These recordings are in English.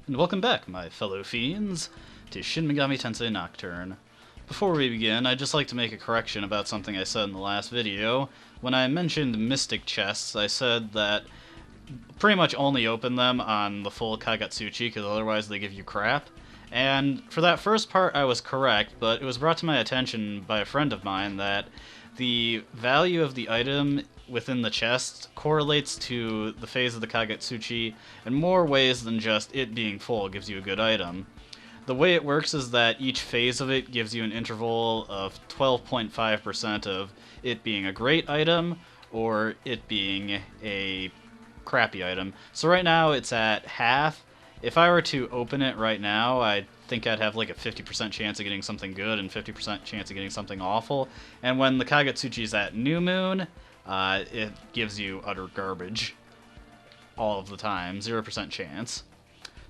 and welcome back, my fellow fiends, to Shin Megami Tensei Nocturne. Before we begin, I'd just like to make a correction about something I said in the last video. When I mentioned mystic chests, I said that pretty much only open them on the full Kagetsuchi, because otherwise they give you crap. And for that first part I was correct, but it was brought to my attention by a friend of mine that the value of the item within the chest correlates to the phase of the Kagetsuchi in more ways than just it being full gives you a good item. The way it works is that each phase of it gives you an interval of 12.5% of it being a great item or it being a crappy item. So right now it's at half. If I were to open it right now, I think I'd have like a 50% chance of getting something good and 50% chance of getting something awful. And when the Kagetsuchi's at New Moon, it gives you utter garbage all of the time, 0% chance.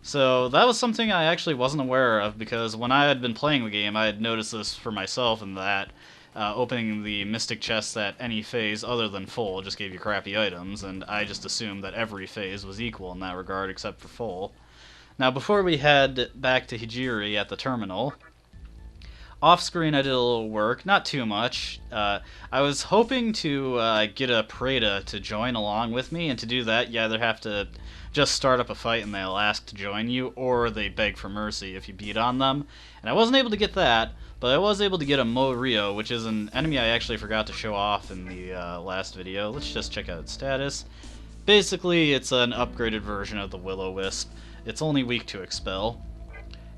So that was something I actually wasn't aware of, because when I had been playing the game I had noticed this for myself, and that opening the mystic chests at any phase other than full just gave you crappy items, and I just assumed that every phase was equal in that regard except for full. Now before we head back to Hijiri at the terminal, off-screen I did a little work, not too much. I was hoping to get a Parada to join along with me, and to do that you either have to just start up a fight and they'll ask to join you, or they beg for mercy if you beat on them. And I wasn't able to get that, but I was able to get a Mo-Rio, which is an enemy I actually forgot to show off in the last video. Let's just check out its status. Basically, it's an upgraded version of the Will-O-Wisp. It's only weak to Expel.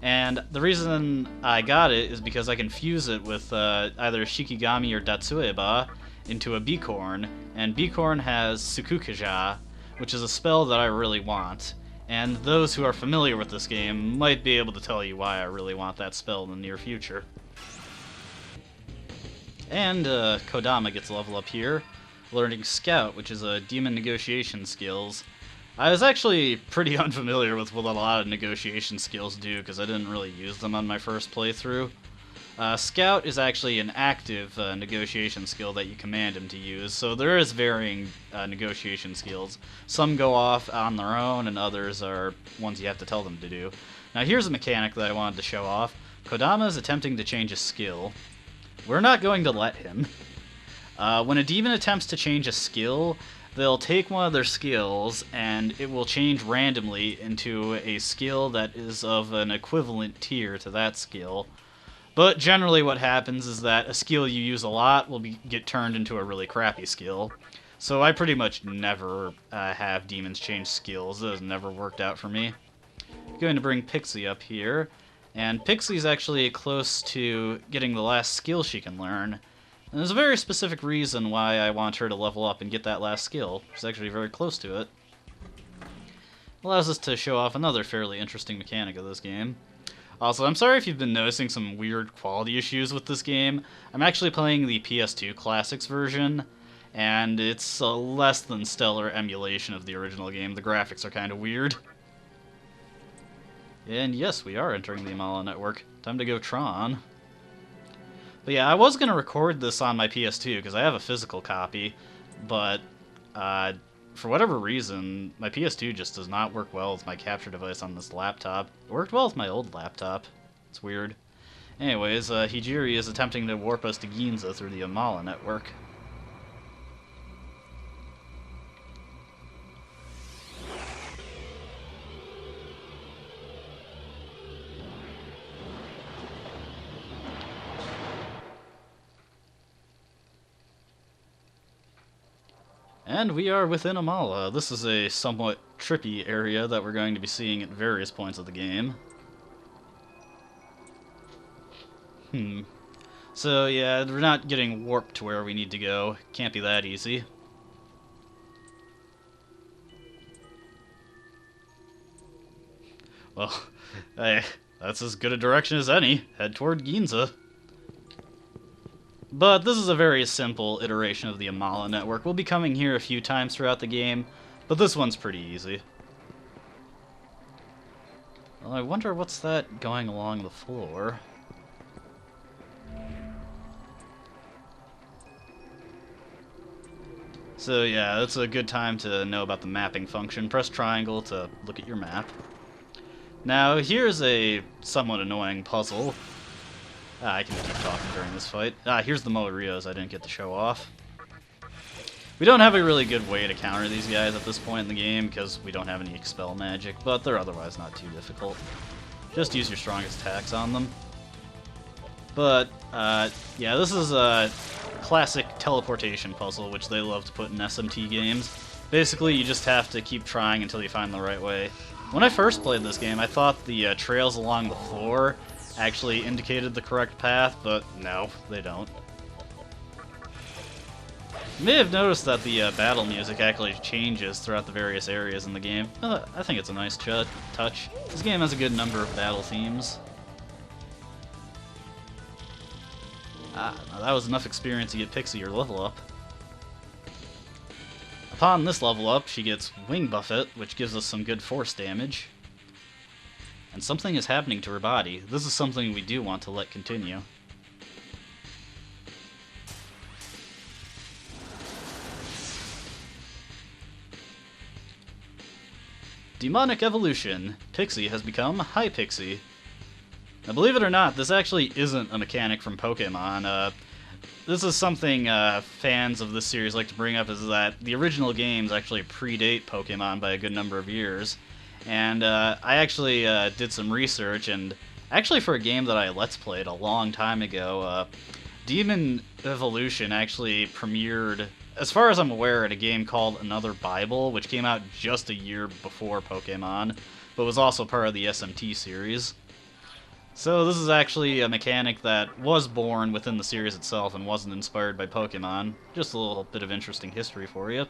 And the reason I got it is because I can fuse it with either Shikigami or Datsueba into a Bicorn, and Bicorn has Tsukukija, which is a spell that I really want. And those who are familiar with this game might be able to tell you why I really want that spell in the near future. And Kodama gets a level up here, learning Scout, which is a demon negotiation skills. I was actually pretty unfamiliar with what a lot of negotiation skills do, because I didn't really use them on my first playthrough. Scout is actually an active negotiation skill that you command him to use, so there is varying negotiation skills. Some go off on their own, and others are ones you have to tell them to do. Now here's a mechanic that I wanted to show off. Kodama is attempting to change a skill. We're not going to let him. When a demon attempts to change a skill, they'll take one of their skills and it will change randomly into a skill that is of an equivalent tier to that skill. But generally what happens is that a skill you use a lot will get turned into a really crappy skill. So I pretty much never have demons change skills. It has never worked out for me. I'm going to bring Pixie up here, and Pixie's actually close to getting the last skill she can learn. And there's a very specific reason why I want her to level up and get that last skill. She's actually very close to it. Allows us to show off another fairly interesting mechanic of this game. Also, I'm sorry if you've been noticing some weird quality issues with this game. I'm actually playing the PS2 Classics version, and it's a less than stellar emulation of the original game. The graphics are kind of weird. And yes, we are entering the Amala network. Time to go Tron. But yeah, I was going to record this on my PS2 because I have a physical copy, but for whatever reason, my PS2 just does not work well with my capture device on this laptop. It worked well with my old laptop. It's weird. Anyways, Hijiri is attempting to warp us to Ginza through the Amala network. And we are within Amala. This is a somewhat trippy area that we're going to be seeing at various points of the game. So yeah, we're not getting warped to where we need to go. Can't be that easy. Well, hey, that's as good a direction as any. Head toward Ginza. But this is a very simple iteration of the Amala network. We'll be coming here a few times throughout the game, but this one's pretty easy. Well, I wonder what's that going along the floor. So yeah, that's a good time to know about the mapping function. Press triangle to look at your map. Now, here's a somewhat annoying puzzle. I can keep talking during this fight. Here's the Moe-Rios I didn't get to show off. We don't have a really good way to counter these guys at this point in the game because we don't have any expel magic, but they're otherwise not too difficult. Just use your strongest attacks on them. But, yeah, this is a classic teleportation puzzle, which they love to put in SMT games. Basically, you just have to keep trying until you find the right way. When I first played this game, I thought the trails along the floor actually indicated the correct path, but no, they don't. You may have noticed that the battle music actually changes throughout the various areas in the game. I think it's a nice touch. This game has a good number of battle themes. Now that was enough experience to get Pixie your level up. Upon this level up, she gets Wing Buffet, which gives us some good force damage. And something is happening to her body. This is something we do want to let continue. Demonic Evolution. Pixie has become High Pixie. Now, believe it or not, this actually isn't a mechanic from Pokemon. This is something fans of this series like to bring up, is that the original games actually predate Pokemon by a good number of years. And I actually did some research, and actually for a game that I Let's Played a long time ago, Demon Evolution actually premiered, as far as I'm aware, in a game called Another Bible, which came out just a year before Pokemon, but was also part of the SMT series. So this is actually a mechanic that was born within the series itself and wasn't inspired by Pokemon. Just a little bit of interesting history for you.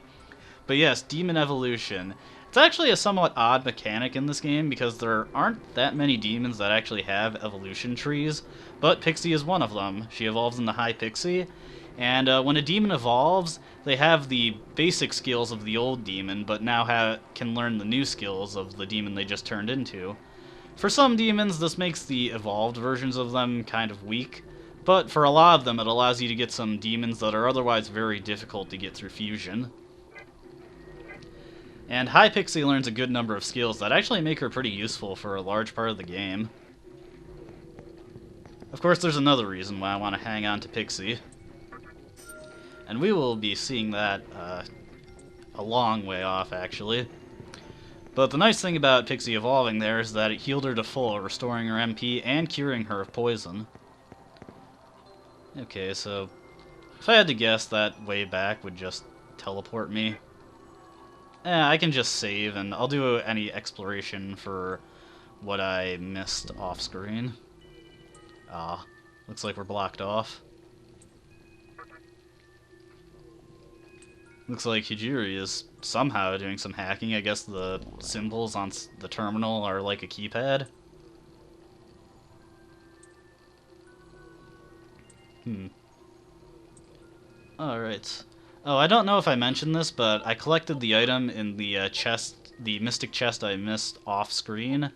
But yes, Demon Evolution. It's actually a somewhat odd mechanic in this game because there aren't that many demons that actually have evolution trees, but Pixie is one of them. She evolves into High Pixie, and when a demon evolves, they have the basic skills of the old demon, but now can learn the new skills of the demon they just turned into. For some demons, this makes the evolved versions of them kind of weak, but for a lot of them it allows you to get some demons that are otherwise very difficult to get through fusion. And High Pixie learns a good number of skills that actually make her pretty useful for a large part of the game. Of course, there's another reason why I want to hang on to Pixie, and we will be seeing that a long way off, actually. But the nice thing about Pixie evolving there is that it healed her to full, restoring her MP and curing her of poison. Okay, so if I had to guess, that way back would just teleport me. I can just save, and I'll do any exploration for what I missed off-screen. Looks like we're blocked off. Looks like Hijiri is somehow doing some hacking. I guess the symbols on the terminal are like a keypad. Alright. Oh, I don't know if I mentioned this, but I collected the item in the chest, the mystic chest I missed off-screen,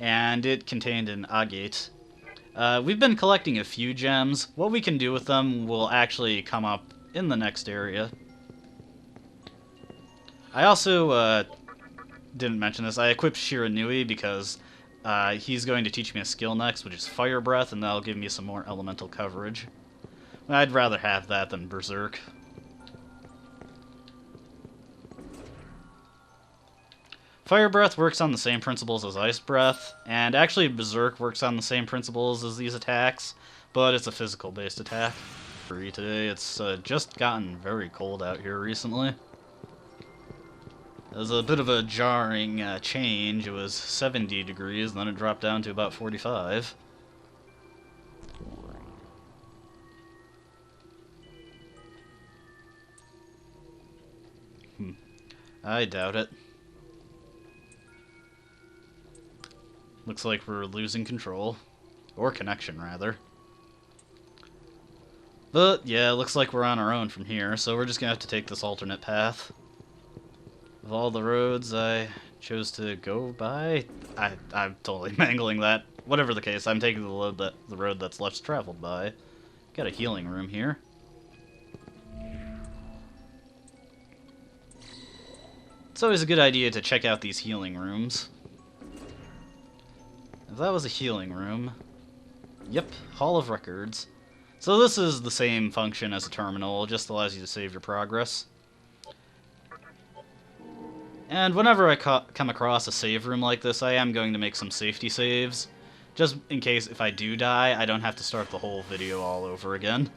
and it contained an agate. We've been collecting a few gems. What we can do with them will actually come up in the next area. I also didn't mention this. I equipped Shiranui because he's going to teach me a skill next, which is Fire Breath, and that'll give me some more elemental coverage. I'd rather have that than Berserk. Fire Breath works on the same principles as Ice Breath, and actually Berserk works on the same principles as these attacks, but it's a physical-based attack. Today, it's just gotten very cold out here recently. It was a bit of a jarring change. It was 70 degrees, and then it dropped down to about 45. I doubt it. Looks like we're losing control. Or connection, rather. But, yeah, looks like we're on our own from here, so we're just gonna have to take this alternate path. Of all the roads I chose to go by, I'm totally mangling that. Whatever the case, I'm taking the road that's less traveled by. Got a healing room here. It's always a good idea to check out these healing rooms. If that was a healing room... Yep, Hall of Records. So this is the same function as a terminal, it just allows you to save your progress. And whenever I come across a save room like this, I am going to make some safety saves. Just in case if I do die, I don't have to start the whole video all over again.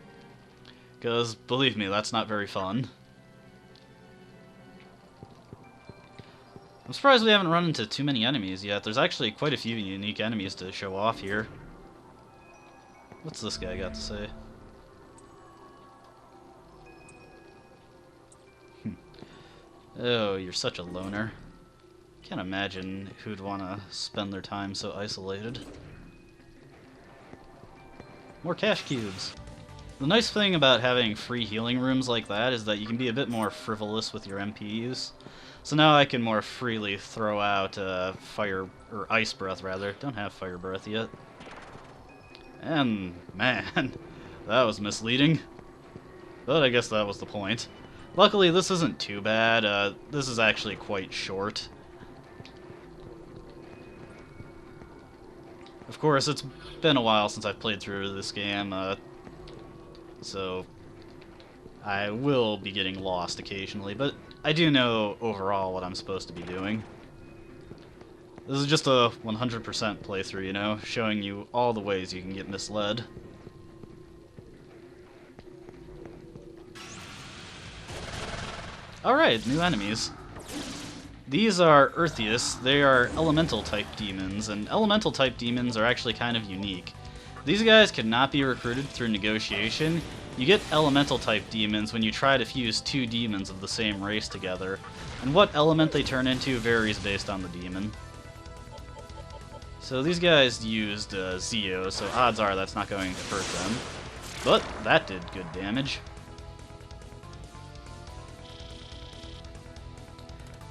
Because, believe me, that's not very fun. I'm surprised we haven't run into too many enemies yet. There's actually quite a few unique enemies to show off here. What's this guy got to say? Oh, you're such a loner. Can't imagine who'd want to spend their time so isolated. More cash cubes. The nice thing about having free healing rooms like that is that you can be a bit more frivolous with your MP use. So now I can more freely throw out fire, or ice breath rather. Don't have fire breath yet. And, man, that was misleading. But I guess that was the point. Luckily, this isn't too bad. This is actually quite short. Of course, it's been a while since I've played through this game, so I will be getting lost occasionally, but I do know overall what I'm supposed to be doing. This is just a 100% playthrough, you know, showing you all the ways you can get misled. Alright, new enemies. These are Earthius. They are elemental-type demons, and elemental-type demons are actually kind of unique. These guys cannot be recruited through negotiation. You get elemental-type demons when you try to fuse two demons of the same race together, and what element they turn into varies based on the demon. So these guys used Zeo, so odds are that's not going to hurt them. But that did good damage.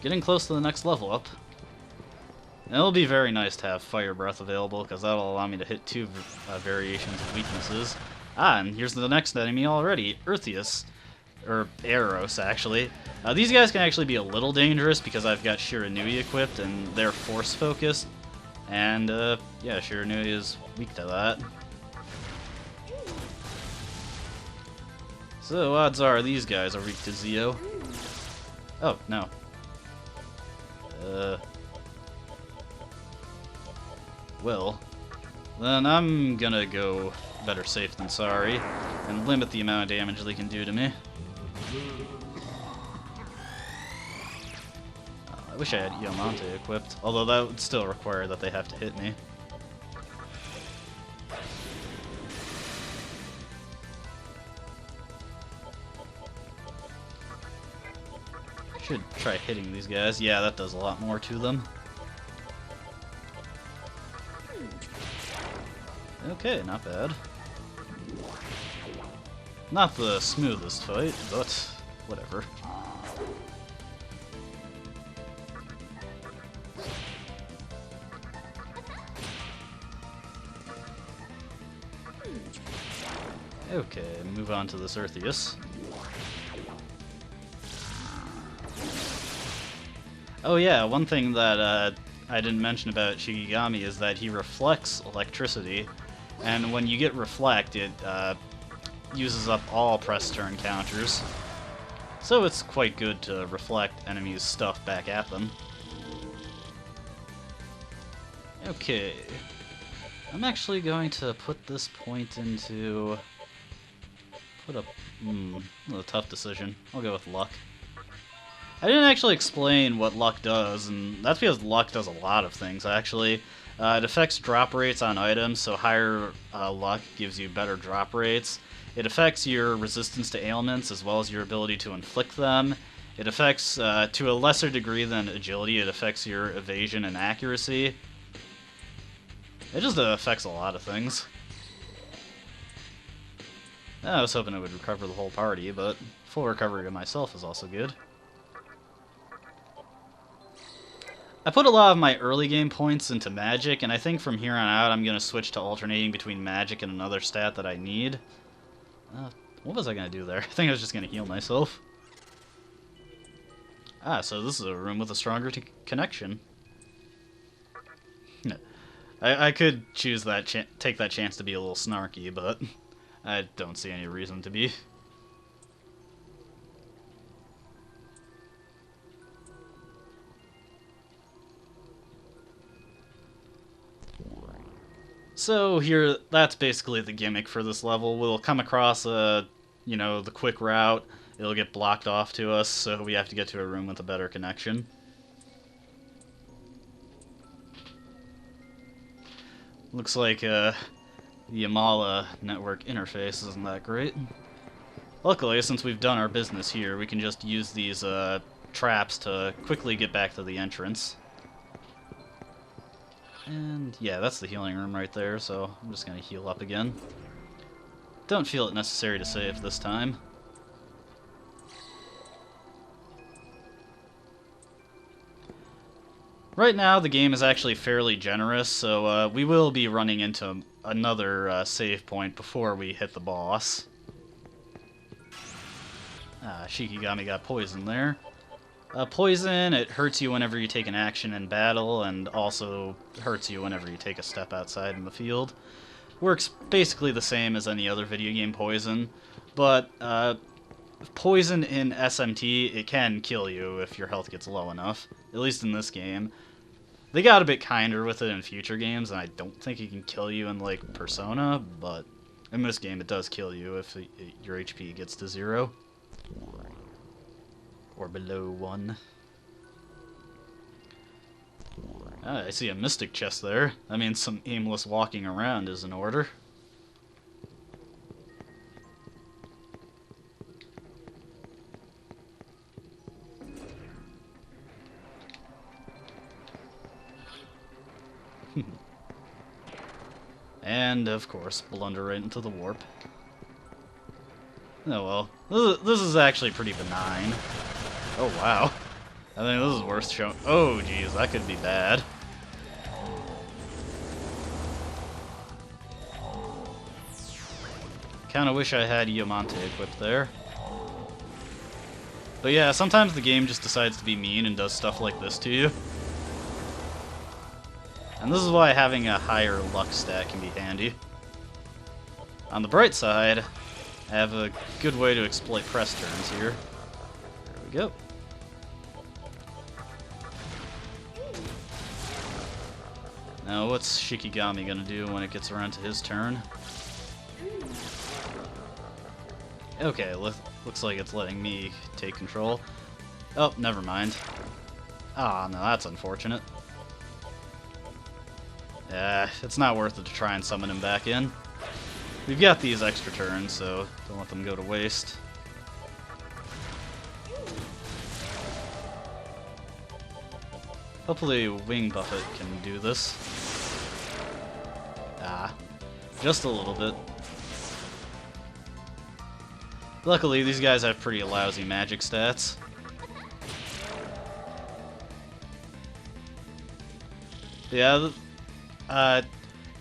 Getting close to the next level up. And it'll be very nice to have Fire Breath available, because that'll allow me to hit two variations of weaknesses. Ah, and here's the next enemy already, Earthius. Or Eros, actually. These guys can actually be a little dangerous, because I've got Shiranui equipped, and they're force-focused. And, yeah, Shiranui is weak to that. So, odds are these guys are weak to Zeo. Oh, no. Well, then I'm gonna go better safe than sorry, and limit the amount of damage they can do to me. I wish I had Iomonte equipped, although that would still require that they have to hit me. Should try hitting these guys. Yeah, that does a lot more to them. Okay, not bad. Not the smoothest fight, but whatever. Okay, move on to this Earthius. Oh yeah, one thing that I didn't mention about Shigigami is that he reflects electricity, and when you get Reflect, it uses up all press turn counters. So it's quite good to reflect enemies' stuff back at them. Okay. I'm actually going to put this point into... a tough decision. I'll go with Luck. I didn't actually explain what Luck does, and that's because Luck does a lot of things, actually. It affects drop rates on items, so higher Luck gives you better drop rates. It affects your resistance to ailments, as well as your ability to inflict them. It affects, to a lesser degree than Agility, it affects your evasion and accuracy. It just affects a lot of things. I was hoping it would recover the whole party, but full recovery to myself is also good. I put a lot of my early game points into magic, and I think from here on out I'm going to switch to alternating between magic and another stat that I need. What was I going to do there? I think I was just going to heal myself. Ah, so this is a room with a stronger connection. I could choose that take that chance to be a little snarky, but I don't see any reason to be. So here, that's basically the gimmick for this level. We'll come across the quick route. It'll get blocked off to us, so we have to get to a room with a better connection. Looks like the Yamala network interface isn't that great. Luckily, since we've done our business here, we can just use these traps to quickly get back to the entrance. And yeah, that's the healing room right there, so I'm just gonna heal up again. Don't feel it necessary to save this time. Right now, the game is actually fairly generous, so we will be running into another save point before we hit the boss. Shikigami got poisoned there. Poison, it hurts you whenever you take an action in battle, and also hurts you whenever you take a step outside in the field. Works basically the same as any other video game poison, but poison in SMT, it can kill you if your health gets low enough, at least in this game. They got a bit kinder with it in future games, and I don't think it can kill you in, like, Persona, but in this game it does kill you if your HP gets to 0. Or below 1. I see a mystic chest there. That means some aimless walking around is in order. And, of course, blunder right into the warp. Oh well. This is actually pretty benign. Oh, wow. I think this is worth showing. Oh, geez, that could be bad. Kinda wish I had Iomante equipped there. But yeah, sometimes the game just decides to be mean and does stuff like this to you. And this is why having a higher luck stat can be handy. On the bright side, I have a good way to exploit press turns here. There we go. Now, what's Shikigami gonna do when it gets around to his turn? Okay, looks like it's letting me take control. Oh, never mind. Ah, no, that's unfortunate. Yeah, it's not worth it to try and summon him back in. We've got these extra turns, so don't let them go to waste. Hopefully Wing Buffet can do this. Just a little bit. Luckily, these guys have pretty lousy magic stats. Yeah,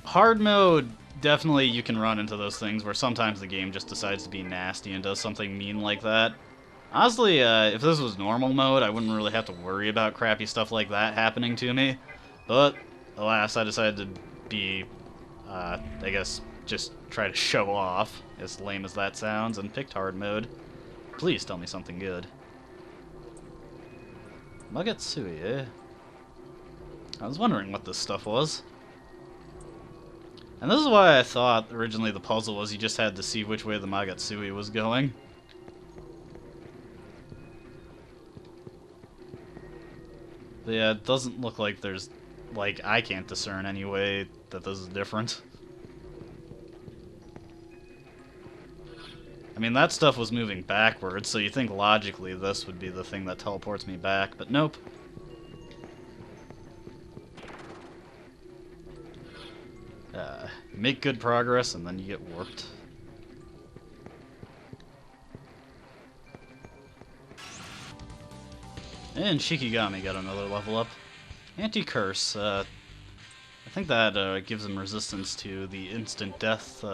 hard mode, definitely you can run into those things where sometimes the game just decides to be nasty and does something mean like that. Honestly, if this was normal mode, I wouldn't really have to worry about crappy stuff like that happening to me. But, alas, I decided to be, I guess, just try to show off, as lame as that sounds, and picked hard mode. Please tell me something good. Magatsuи, eh? I was wondering what this stuff was. And this is why I thought originally the puzzle was you just had to see which way the Magatsui was going. But yeah, it doesn't look like there's, like, I can't discern any way that this is different. I mean, that stuff was moving backwards, so you think logically this would be the thing that teleports me back, but nope. Make good progress, and then you get warped. And Shikigami got another level up. Anti-Curse. I think that gives him resistance to the instant death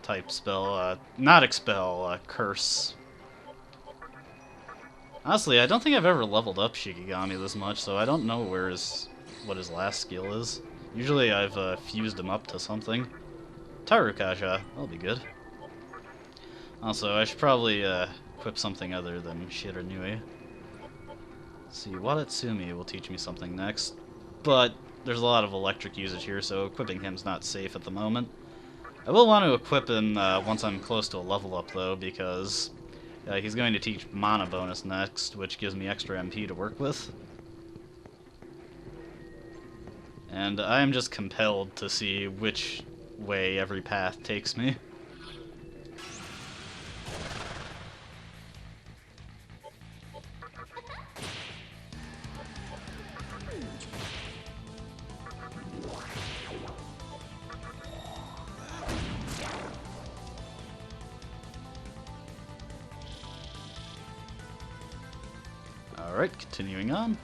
type spell. Not Expel, Curse. Honestly, I don't think I've ever leveled up Shikigami this much, so I don't know what his last skill is. Usually I've fused him up to something. Tarukaja, that'll be good. Also, I should probably equip something other than Shiranui. Let's see, Wadatsumi will teach me something next, but there's a lot of electric usage here, so equipping him's not safe at the moment. I will want to equip him once I'm close to a level up, though, because he's going to teach mana bonus next, which gives me extra MP to work with. And I am just compelled to see which way every path takes me. Alright, continuing on.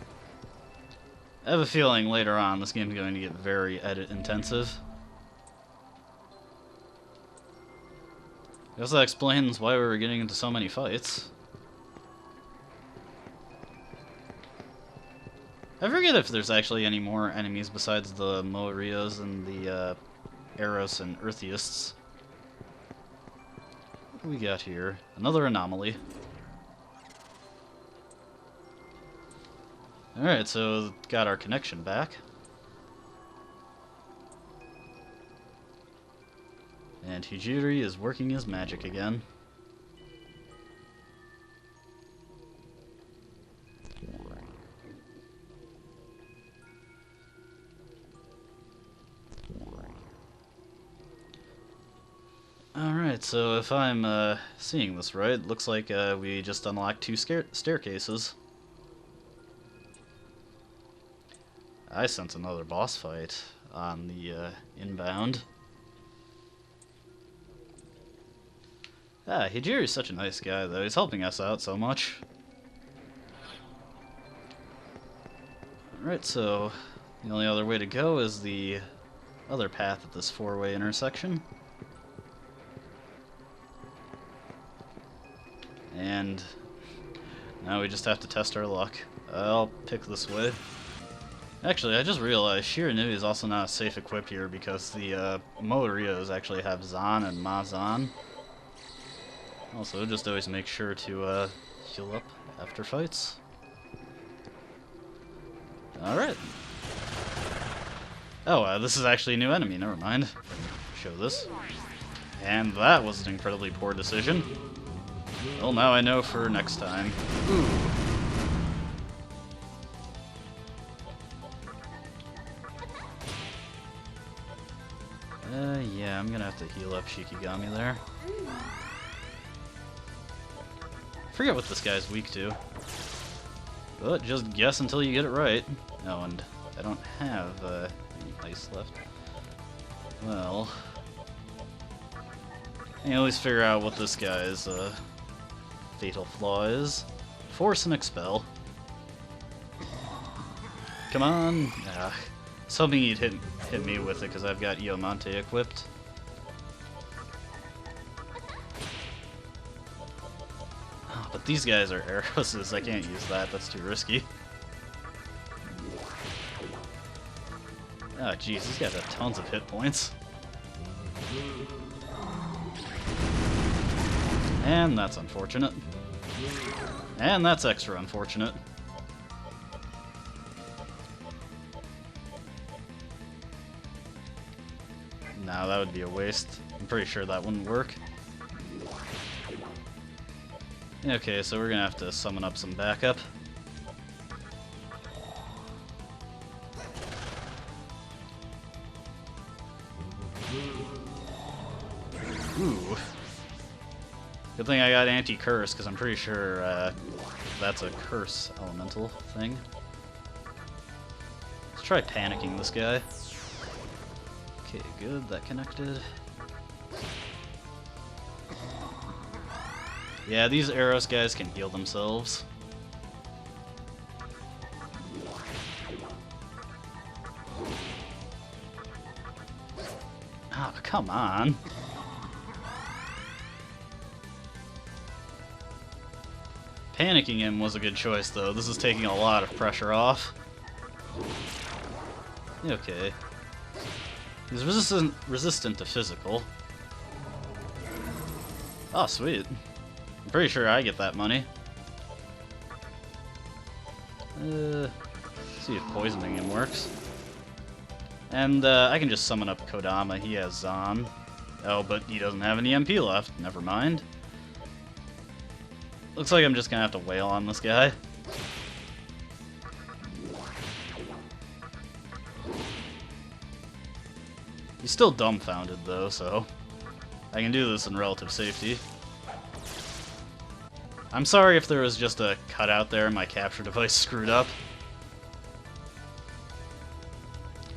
I have a feeling later on this game is going to get very edit intensive. I guess that explains why we were getting into so many fights. I forget if there's actually any more enemies besides the Moirios and the Eros and Eartheists. What do we got here? Another anomaly. Alright, so got our connection back. And Hijiri is working his magic again. Alright, so if I'm seeing this right, looks like we just unlocked 2 staircases. I sense another boss fight on the inbound. Ah, Hijiri's such a nice guy, though. He's helping us out so much. Alright, so the only other way to go is the other path at this 4-way intersection. And now we just have to test our luck. I'll pick this way. Actually, I just realized Shiranui is also not safe equipped here because the Moirios actually have Zan and Mazan. Also, just always make sure to heal up after fights. Alright. Oh, this is actually a new enemy, never mind. Show this. And that was an incredibly poor decision. Well, now I know for next time. Ooh. Yeah, I'm gonna have to heal up Shikigami there. Forget what this guy's weak to. But just guess until you get it right. Oh, and I don't have any ice left. Well, I can at least figure out what this guy's fatal flaw is. Force and expel. Come on. Ah, I was hoping he'd hit me with it because I've got Iomante equipped. Oh, but these guys are arrows. I can't use that. That's too risky. Oh, jeez, these guys have tons of hit points. And that's unfortunate. And that's extra unfortunate. No, that would be a waste. I'm pretty sure that wouldn't work. Okay, so we're gonna have to summon up some backup. Ooh. Good thing I got anti-curse, because I'm pretty sure that's a curse elemental thing. Let's try panicking this guy. Okay, good, that connected. Yeah, these Eros guys can heal themselves. Oh, come on. Panicking him was a good choice, though. This is taking a lot of pressure off. Okay. He's resistant to physical. Oh, sweet. I'm pretty sure I get that money. See if poisoning him works. And I can just summon up Kodama. He has Zan. Oh, but he doesn't have any MP left. Never mind. Looks like I'm just gonna have to wail on this guy. He's still dumbfounded though, so I can do this in relative safety. I'm sorry if there was just a cutout there and my capture device screwed up.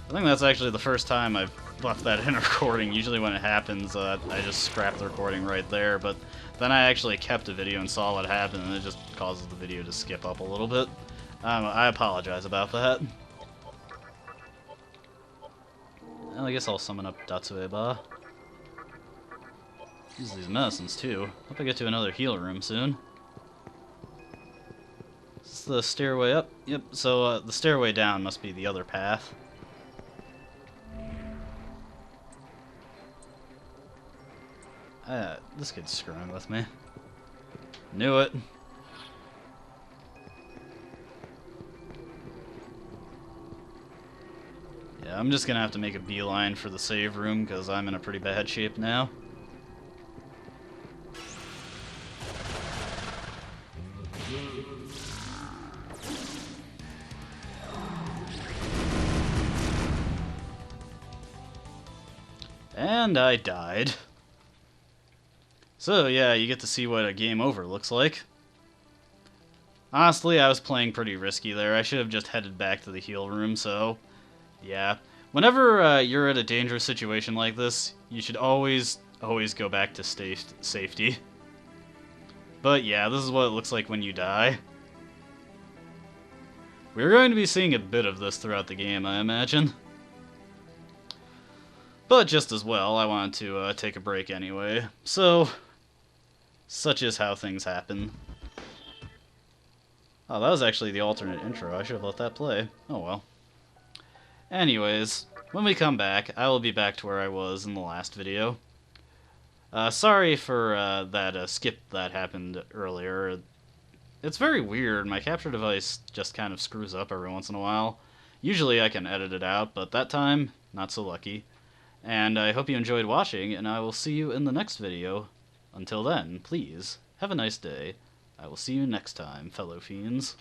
I think that's actually the first time I've left that in recording. Usually when it happens, I just scrap the recording right there, but then I actually kept a video and saw what happened, and it just causes the video to skip up a little bit. I apologize about that. Well, I guess I'll summon up Datsueba. Use these medicines too. Hope I get to another heal room soon. Is this the stairway up? Yep, so the stairway down must be the other path. This kid's screwing with me. Knew it. Yeah, I'm just gonna have to make a beeline for the save room because I'm in a pretty bad shape now. And I died. So yeah, you get to see what a game over looks like. Honestly, I was playing pretty risky there. I should have just headed back to the heal room, so yeah. Whenever you're at a dangerous situation like this, you should always go back to safety. But yeah, this is what it looks like when you die. We're going to be seeing a bit of this throughout the game, I imagine. But just as well, I wanted to take a break anyway. So, such is how things happen. Oh, that was actually the alternate intro. I should have let that play. Oh well. Anyways, when we come back, I will be back to where I was in the last video. Sorry for that skip that happened earlier. It's very weird. My capture device just kind of screws up every once in a while. Usually I can edit it out, but that time, not so lucky. And I hope you enjoyed watching, and I will see you in the next video. Until then, please, have a nice day. I will see you next time, fellow fiends.